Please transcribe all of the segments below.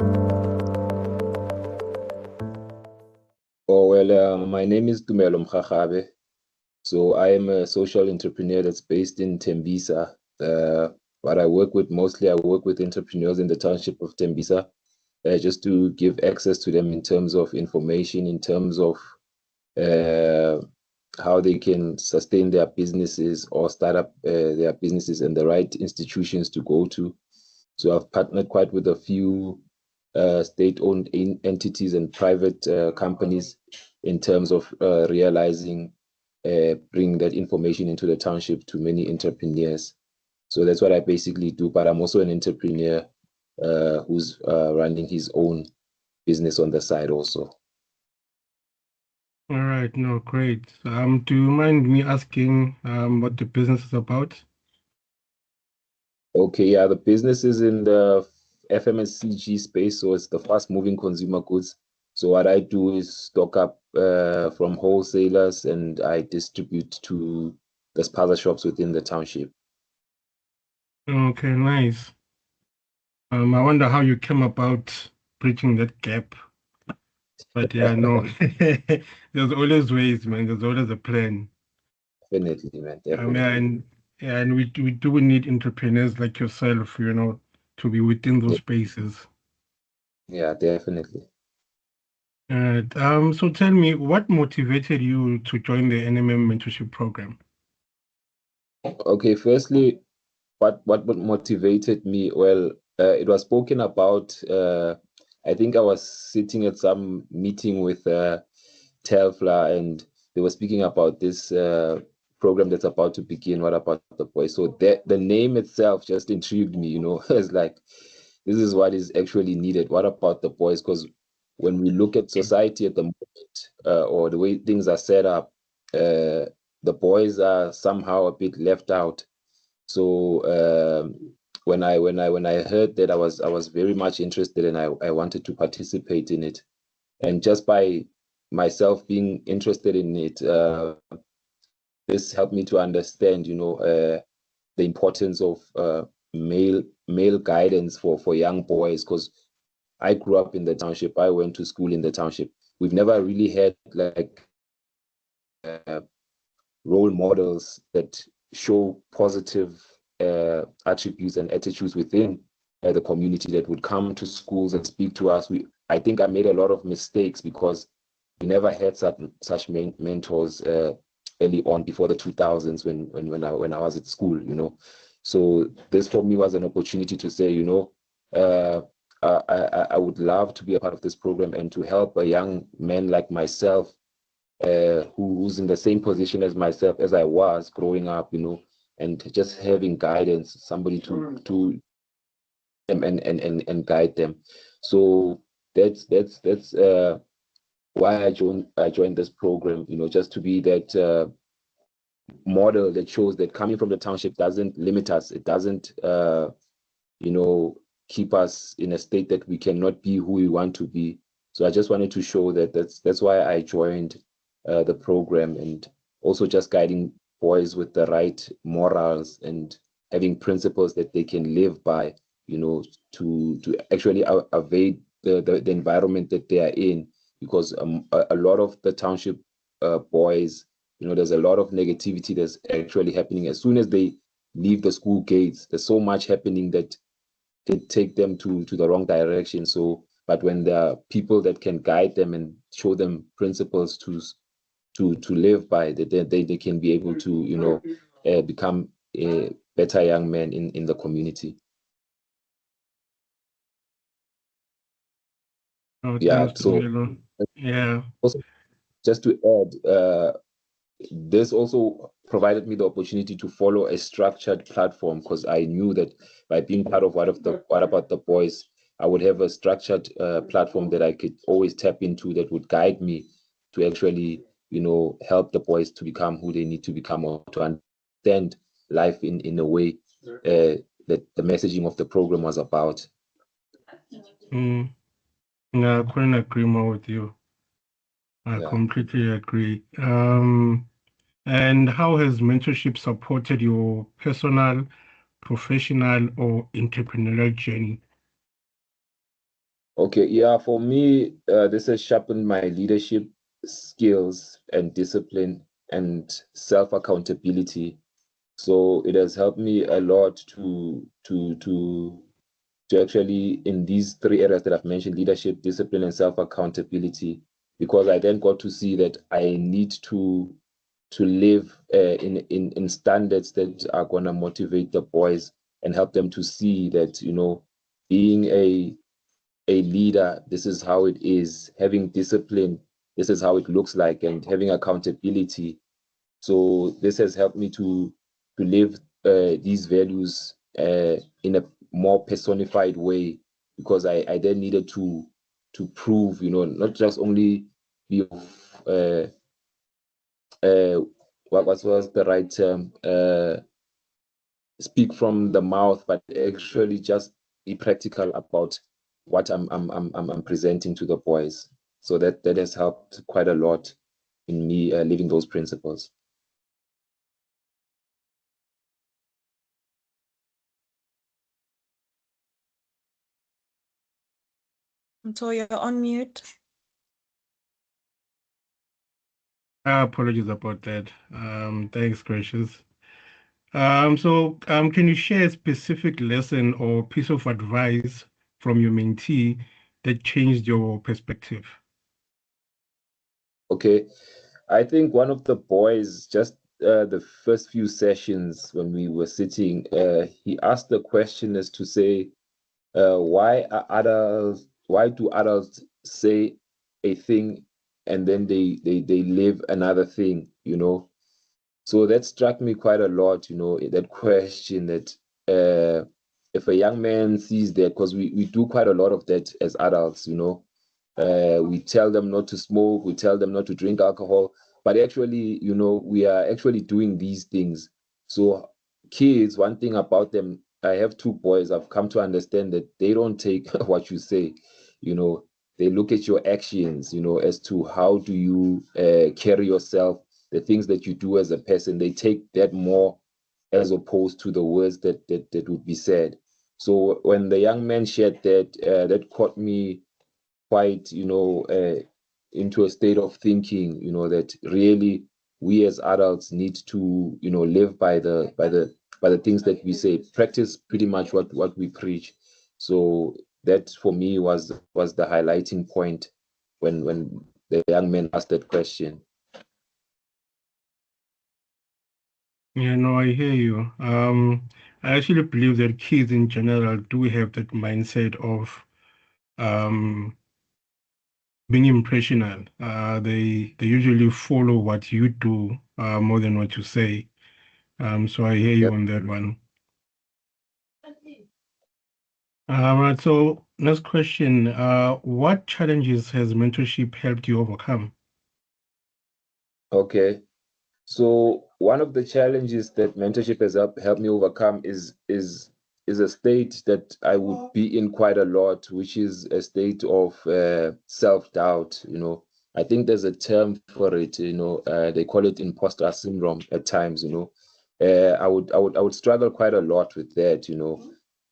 Oh, well, my name is Tumelo Mogagabe. So I am a social entrepreneur that's based in Tembisa. What I work with mostly, I work with entrepreneurs in the township of Tembisa, just to give access to them in terms of information, in terms of uh, how they can sustain their businesses or start up their businesses and the right institutions to go to. So I've partnered quite with a few state-owned entities and private companies in terms of realizing, bring that information into the township to many entrepreneurs. So that's what I basically do. But I'm also an entrepreneur who's running his own business on the side also. All right, no, great. Do you mind me asking what the business is about? Okay, yeah, the business is in the FMCG space, so it's the fast-moving consumer goods. So what I do is stock up from wholesalers and I distribute to the spaza shops within the township. Okay, nice. I wonder how you came about bridging that gap. But yeah, no, there's always ways, man. There's always a plan. Definitely, man, Yeah, definitely. and we do need entrepreneurs like yourself, to be within those Yeah, spaces. yeah, definitely. So tell me, what motivated you to join the NMM mentorship program? Okay, firstly, what motivated me? Well, it was spoken about. I think I was sitting at some meeting with Telfla, and they were speaking about this program that's about to begin. What about the boys? So the name itself just intrigued me. It's like this is what is actually needed. What about the boys? Because when we look at society at the moment, or the way things are set up, the boys are somehow a bit left out. So when I heard that, I was very much interested, and I wanted to participate in it. And just by myself being interested in it, this helped me to understand, the importance of male guidance for young boys. Because I grew up in the township, I went to school in the township. We've never really had like uh, role models that show positive attributes and attitudes within the community that would come to schools and speak to us. I think I made a lot of mistakes because we never had such mentors early on before the 2000s when I was at school. So this for me was an opportunity to say, uh, I would love to be a part of this program and to help a young man like myself, who's in the same position as myself as I was growing up, and just having guidance, somebody to them and guide them. So that's why I joined this program, just to be that model that shows that coming from the township doesn't limit us. It doesn't you know keep us in a state that we cannot be who we want to be. So I just wanted to show that's why I joined the program, and also just guiding boys with the right morals and having principles that they can live by, to actually evade the environment that they are in. Because a lot of the township boys, there's a lot of negativity that's actually happening as soon as they leave the school gates. There's so much happening that could take them to the wrong direction. So, but when there are people that can guide them and show them principles to live by, that they can be able to, become a better young man in the community. Oh, Yeah. thanks, So Tumelo. Yeah. also, just to add, this also provided me the opportunity to follow a structured platform, because I knew that by being part of What About the Boys, I would have a structured platform that I could always tap into, that would guide me to actually, help the boys to become who they need to become, or to understand life in a way that the messaging of the program was about. Mm. Yeah, I couldn't agree more with you. I Yeah. completely agree. And how has mentorship supported your personal, professional, or entrepreneurial journey? Okay, yeah, for me, this has sharpened my leadership skills and discipline and self-accountability. So it has helped me a lot to actually in these three areas that I've mentioned, leadership, discipline, and self-accountability, because I then got to see that I need to live in standards that are gonna motivate the boys and help them to see that, being a leader, this is how it is. Having discipline, this is how it looks like, and having accountability. So this has helped me to live these values in a more personified way, because I then needed to prove, not just only be uh, uh, what was the right term, speak from the mouth, but actually just be practical about what I'm presenting to the boys. So that has helped quite a lot in me living those principles. So you're on mute. Apologies about that. Thanks, Gracious. Can you share a specific lesson or piece of advice from your mentee that changed your perspective? Okay, I think one of the boys, just the first few sessions when we were sitting, he asked the question as to say, why do adults say a thing and then they live another thing, So that struck me quite a lot, that question that if a young man sees that, because we do quite a lot of that as adults, we tell them not to smoke, we tell them not to drink alcohol, but actually, we are actually doing these things. So kids, one thing about them, I have two boys, I've come to understand that they don't take what you say, you know, they look at your actions, as to how do you carry yourself, the things that you do as a person, they take that more as opposed to the words that would be said. So when the young man shared that, that caught me quite, into a state of thinking, that really we as adults need to, live by the things that we say, practice pretty much what we preach. So that for me was the highlighting point when the young man asked that question. Yeah, no, I hear you. I actually believe that kids in general do have that mindset of um, being impressional. They usually follow what you do more than what you say. So I hear you Yep. on that one. Right, so next question. What challenges has mentorship helped you overcome? Okay. So one of the challenges that mentorship has helped me overcome is a state that I would be in quite a lot, which is a state of self-doubt. I think there's a term for it. They call it imposter syndrome at times. I would struggle quite a lot with that.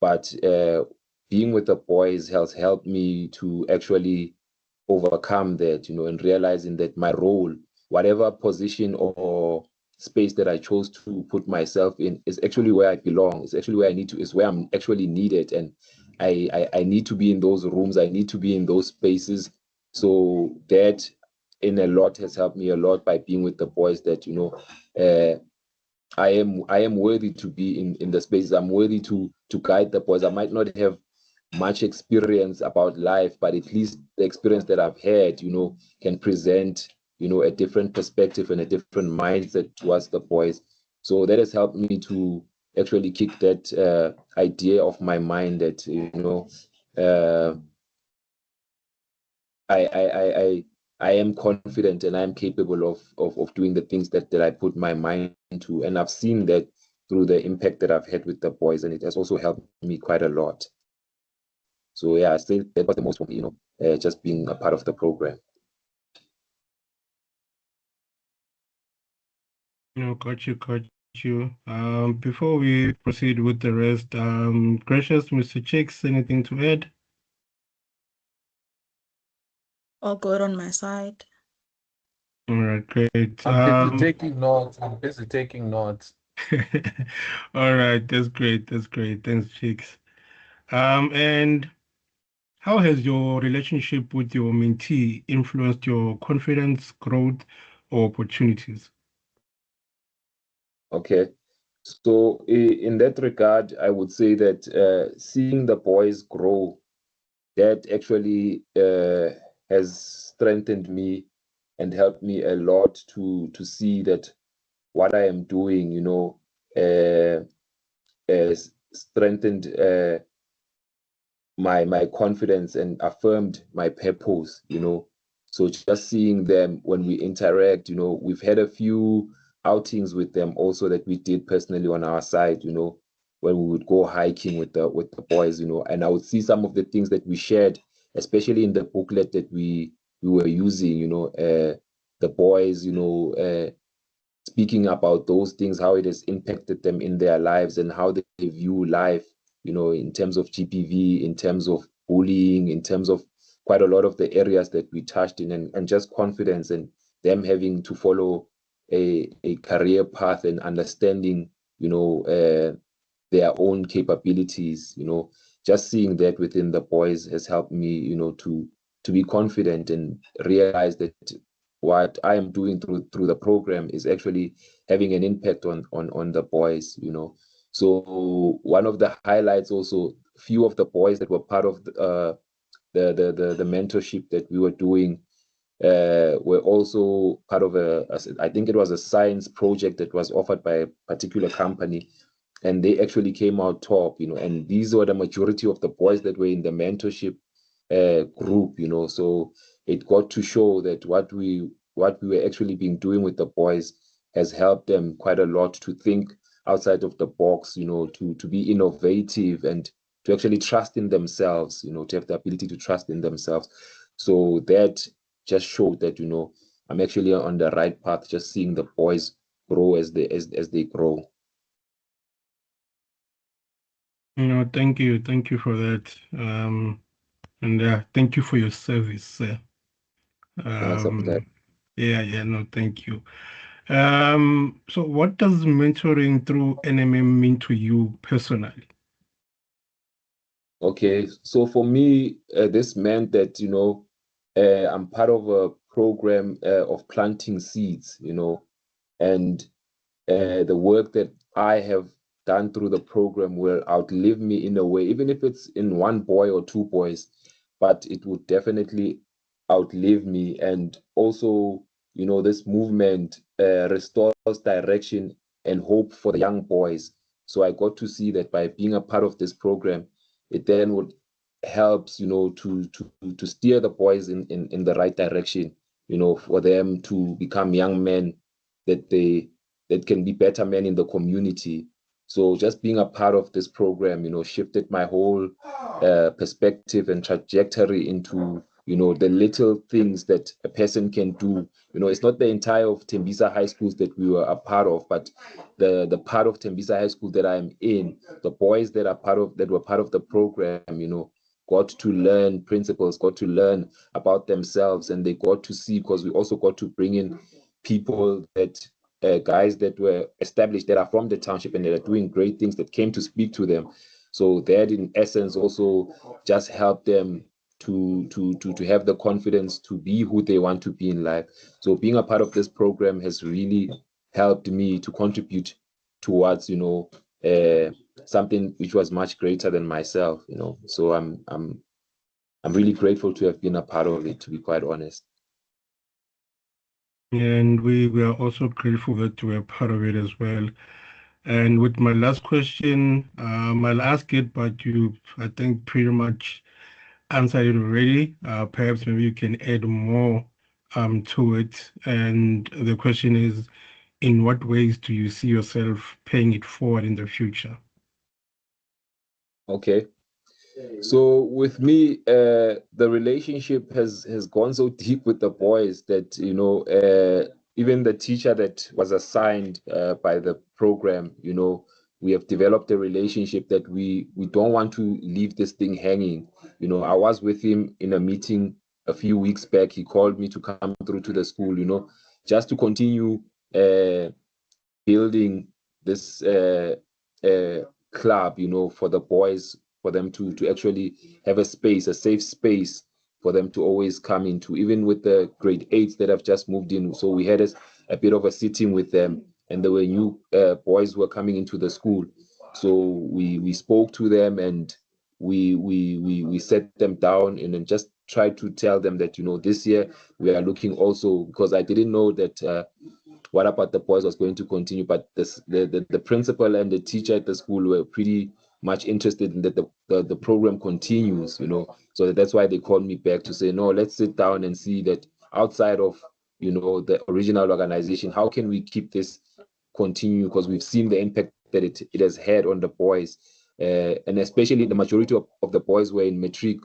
But being with the boys has helped me to actually overcome that. And realizing that my role, whatever position or space that I chose to put myself in, is actually where I belong. It's actually where I need to, is where I'm actually needed. And I need to be in those rooms. I need to be in those spaces. So that in a lot has helped me a lot by being with the boys that, uh, I am worthy to be in the spaces. I'm worthy to guide the boys. I might not have much experience about life, but at least the experience that I've had, can present, a different perspective and a different mindset towards the boys. So that has helped me to actually kick that idea of my mind that, uh, I am confident and I am capable of doing the things that I put my mind to. And I've seen that through the impact that I've had with the boys, and it has also helped me quite a lot. So yeah, I say that was the most for me, just being a part of the program. Got you, got you. Before we proceed with the rest, Gracious, Mr. Chicks, anything to add? All good on my side. All right, great. I'm busy taking notes. All right, that's great. That's great. Thanks, Chicks. And how has your relationship with your mentee influenced your confidence, growth, or opportunities? Okay. So in that regard, I would say that seeing the boys grow, that actually has strengthened me and helped me a lot to see that what I am doing, has strengthened my confidence and affirmed my purpose. So just seeing them when we interact, we've had a few outings with them also that we did personally on our side, when we would go hiking with the boys, and I would see some of the things that we shared, especially in the booklet that we were using, the boys, speaking about those things, how it has impacted them in their lives and how they view life, in terms of GPV, in terms of bullying, in terms of quite a lot of the areas that we touched in, and just confidence and them having to follow a career path and understanding, their own capabilities, just seeing that within the boys has helped me, to be confident and realize that what I am doing through the program is actually having an impact on the boys, So one of the highlights also, few of the boys that were part of the mentorship that we were doing were also part of I think it was a science project that was offered by a particular company, and they actually came out top, and these were the majority of the boys that were in the mentorship group, so it got to show that what we were actually been doing with the boys has helped them quite a lot to think outside of the box, to be innovative and to actually trust in themselves, to have the ability to trust in themselves. So that just showed that, I'm actually on the right path, just seeing the boys grow as they grow. Thank you. Thank you for that. And thank you for your service. Thanks for that. No, thank you. So what does mentoring through NMM mean to you personally? Okay, so for me, this meant that, I'm part of a program of planting seeds, and the work that I have done through the program will outlive me in a way, even if it's in one boy or two boys, but it would definitely outlive me. And also, this movement restores direction and hope for the young boys. So I got to see that by being a part of this program, it then would helps, to steer the boys in the right direction, for them to become young men that can be better men in the community. So just being a part of this program, shifted my whole perspective and trajectory into, the little things that a person can do. It's not the entire of Tembisa High Schools that we were a part of, but the part of Tembisa High School that I'm in, the boys that were part of the program, got to learn principles, got to learn about themselves, and they got to see, because we also got to bring in people that guys that were established, that are from the township and that are doing great things, that came to speak to them. So that in essence also just helped them to have the confidence to be who they want to be in life. So being a part of this program has really helped me to contribute towards, something which was much greater than myself, So I'm really grateful to have been a part of it, to be quite honest. And we are also grateful that you were part of it as well. And with my last question, I'll ask it, but you, I think, pretty much answered it already. Perhaps maybe you can add more to it. And the question is, in what ways do you see yourself paying it forward in the future? Okay. So with me, the relationship has gone so deep with the boys that, even the teacher that was assigned by the program, we have developed a relationship that we don't want to leave this thing hanging. I was with him in a meeting a few weeks back, he called me to come through to the school, you know, just to continue building this club, you know, for the boys, for them to actually have a space, a safe space for them to always come into, even with the grade 8s that have just moved in. So we had a bit of a sitting with them, and there were new boys who were coming into the school. So we spoke to them, and we set them down and then just tried to tell them that, you know, this year we are looking also, because I didn't know that what about the boys was going to continue, but the principal and the teacher at the school were pretty much interested in that the program continues, you know. So that's why they called me back to say, no, let's sit down and see that outside of, you know, the original organization, how can we keep this continue, because we've seen the impact that it has had on the boys, and especially the majority of the boys were in matric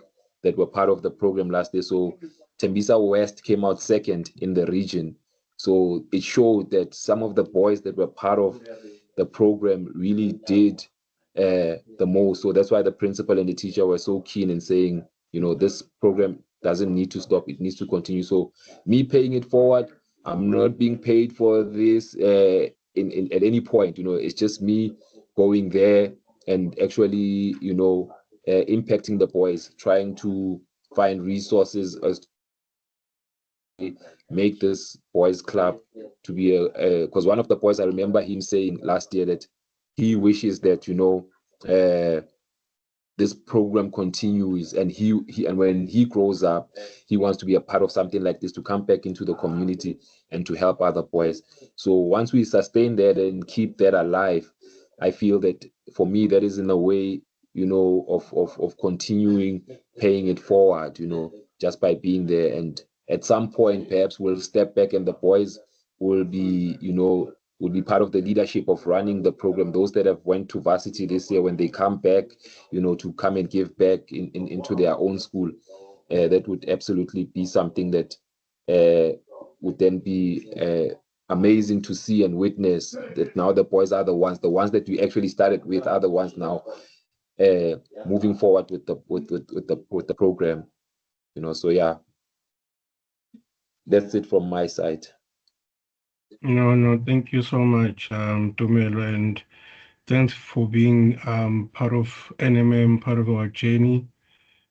that were part of the program last year. So Tembisa West came out second in the region. So it showed that some of the boys that were part of the program really did the most. So that's why the principal and the teacher were so keen in saying, you know, this program doesn't need to stop, it needs to continue. So me paying it forward, I'm not being paid for this at any point, you know. It's just me going there and actually, you know, impacting the boys, trying to find resources as to make this boys club to be because one of the boys, I remember him saying last year that he wishes that, you know, this program continues, and he and when he grows up, he wants to be a part of something like this, to come back into the community and to help other boys. So once we sustain that and keep that alive, I feel that for me, that is in a way, you know, of continuing paying it forward, you know, just by being there. And at some point, perhaps we'll step back and the boys will be, you know, will be part of the leadership of running the program. Those that have went to varsity this year, when they come back, you know, to come and give back into their own school, that would absolutely be something that would then be amazing to see and witness, that now the boys are the ones that we actually started with are the ones now moving forward with the program, you know. So yeah, that's it from my side. No, thank you so much, Tumelo, and thanks for being part of NMM, part of our journey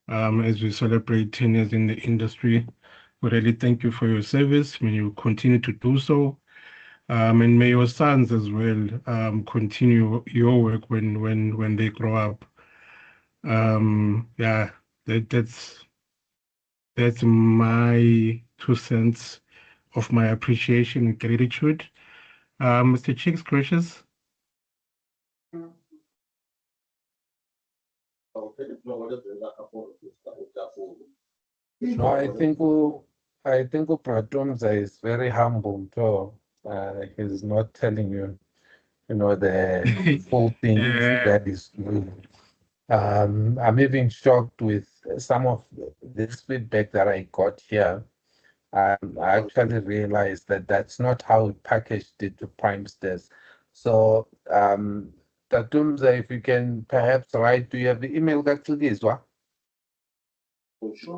as we celebrate 10 years in the industry. We really thank you for your service. May you continue to do so. And may your sons as well continue your work when they grow up. Yeah, that's my 2 cents of my appreciation and gratitude. Mr. Chicks Gracious. No, I think Pratumza is very humble too. He's not telling you, you know, the full things that is doing. I'm even shocked with some of this feedback that I got here. I actually realized that that's not how we packaged it to Primesters. So, Tatumza, if you can perhaps write, do you have the email Gatlizwa?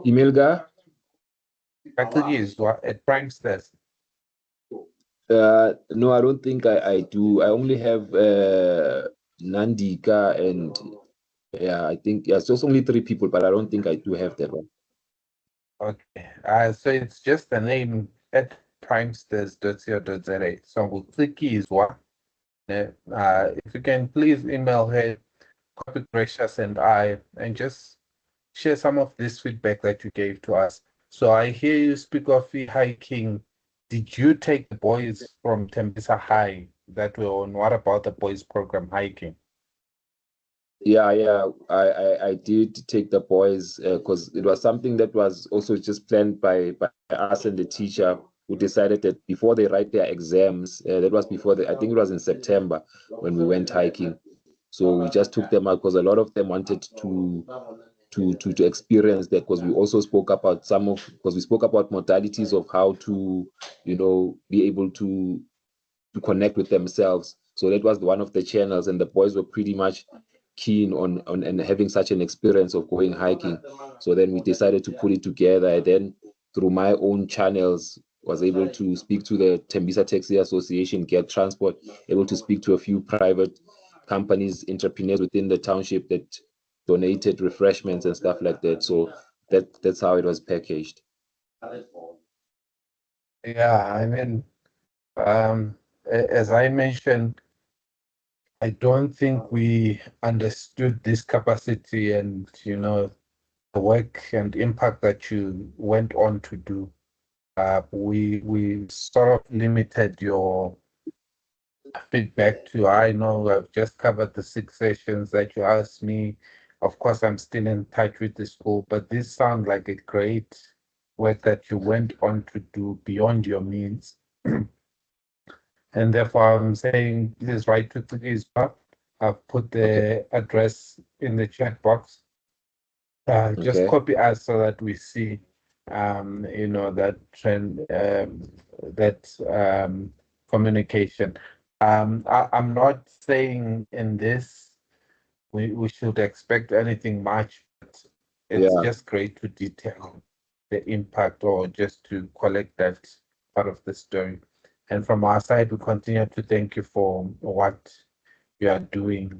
Email ga? Gatlizwa at Primesters. No, I don't think I do. I only have Nandika and yeah, I think yeah, so it's only 3 people, but I don't think I do have that one. Okay. So it's just the name at primesters.co.za. So we'll click is what. If you can please email her, copy Gracious and I, and just share some of this feedback that you gave to us. So I hear you speak of the hiking. Did you take the boys from Tembisa High that were on What About the Boys program hiking? Yeah, I did take the boys because it was something that was also just planned by us and the teacher, who decided that before they write their exams, that was before I think it was in September when we went hiking. So we just took them out because a lot of them wanted to experience that, because we also spoke about because we spoke about modalities of how to, you know, be able to connect with themselves. So that was one of the channels, and the boys were pretty much keen on and having such an experience of going hiking. So then we decided to put it together, and then through my own channels, was able to speak to the Tembisa Taxi Association, get transport, able to speak to a few private companies, entrepreneurs within the township that donated refreshments and stuff like that. So that's how it was packaged. Yeah, I mean, as I mentioned, I don't think we understood this capacity and, you know, the work and impact that you went on to do. We sort of limited your feedback to, I know I've just covered the 6 sessions that you asked me. Of course, I'm still in touch with the school, but this sounds like a great work that you went on to do beyond your means. And therefore, I'm saying please write to Tizwa. I've put the address in the chat box. Just Okay. copy us so that we see, you know, that trend, that communication. I'm not saying in this we should expect anything much, but it's just great to detail the impact or just to collect that part of the story. And from our side, we continue to thank you for what you are doing.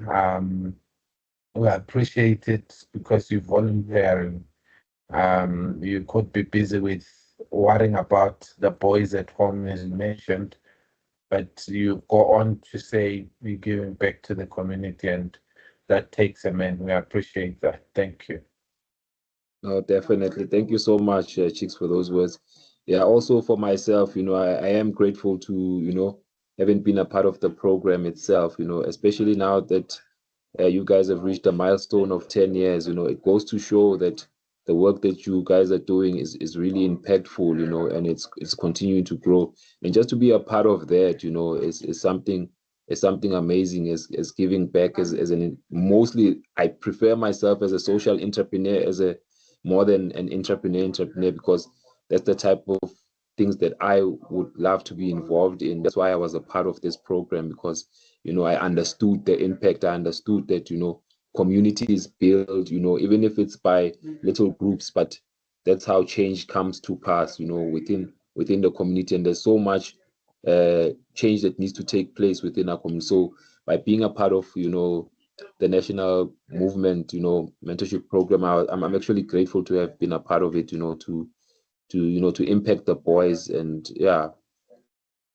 We appreciate it because you're volunteering. You could be busy with worrying about the boys at home, as you mentioned, but you go on to say you're giving back to the community, and that takes a man. We appreciate that. Thank you. No, definitely. Thank you so much, Chicks, for those words. Yeah, also for myself, I am grateful to, having been a part of the program itself, especially now that you guys have reached a milestone of 10 years. It goes to show that the work that you guys are doing is really impactful, and it's continuing to grow. And just to be a part of that, is something amazing, is giving back mostly I prefer myself as a social entrepreneur, as a more than an entrepreneur, because that's the type of things that I would love to be involved in. That's why I was a part of this program, because I understood the impact. I understood that communities build, even if it's by little groups, but that's how change comes to pass, within the community. And there's so much change that needs to take place within our community. So by being a part of the national movement, mentorship program, I'm actually grateful to have been a part of it, to impact the boys, and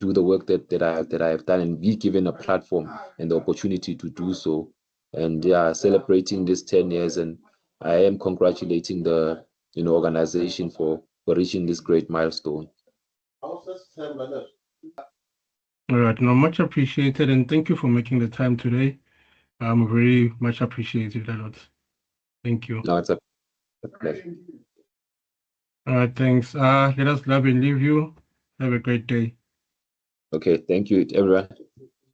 do the work that I have done, and be given a platform and the opportunity to do so. And celebrating this 10 years, and I am congratulating the organization for reaching this great milestone. All right, no, much appreciated, and thank you for making the time today. Very much appreciated a lot. Thank you. No, it's a pleasure. All right, thanks. Let us love and leave you. Have a great day. Okay, thank you, everyone.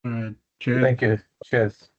All right, cheers. Thank you. Cheers.